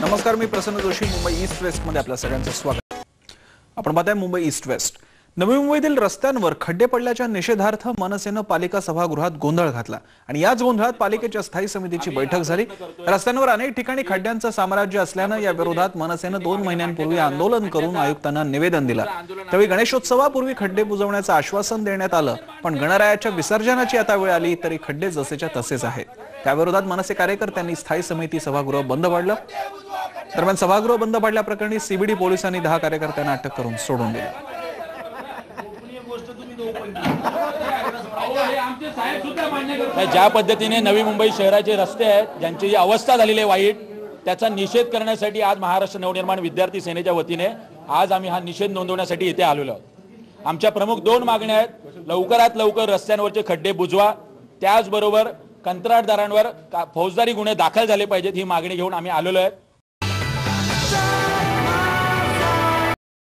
नमस्कार, मी प्रसन्न Joshi. Mumbai east west मध्ये आपल्या सगळ्यांचं स्वागत. आपण पाहताय मुंबई ईस्ट वेस्ट. नवी मुंबईतील रस्त्यांवर खड्डे पडल्याच्या निषेधार्थ मनसेनं पालिका सभागृहात गोंधळ घातला आणि याच गोंधळात पालिकेच्या स्थायी समितीची बैठक झाली. रस्त्यांवर अनेक ठिकाणी खड्ड्यांचं साम्राज्य असल्यानं या विरोधात मनसेनं 2 महिन्यांपूर्वी आंदोलन करून आयुक्तांना निवेदन दिलं. त्यावेळी गणेशोत्सवापूर्वी खड्डे बुजवण्याचं आश्वासन देण्यात आलं, पण गणरायाच्या विसर्जनाची आता वेळ आली तरी खड्डे जसेच्या तसेच आहेत. त्याविरोधात मनसे कार्यकर्त्यांनी स्थायी समिती सभागृह बंद पाडलं. दरम्यान सभागृह बंद पाडल्याप्रकरणी सीबीडी पोलिसांनी 10 कार्यकर्त्यांना अटक करून सोडून दिलं. ज्या पद्धतीने नवी मुंबई शहराचे रस्ते आहेत, ज्यांची जी अवस्था झालेली आहे वाईट, त्याचा निषेध करण्यासाठी आज महाराष्ट्र नवनिर्माण विद्यार्थी सेनेच्या वतीने आज आम्ही हा निषेध नोंदवण्यासाठी इथे आलेलो आहोत. आमच्या प्रमुख 2 मागण्या आहेत. लवकरात लवकर रस्त्यांवरचे खड्डे बुजवा, त्याचबरोबर कंत्राटदारांवर फौजदारी गुन्हे दाखल झाले पाहिजेत, ही मागणी घेऊन आम्ही आलेलो आहे.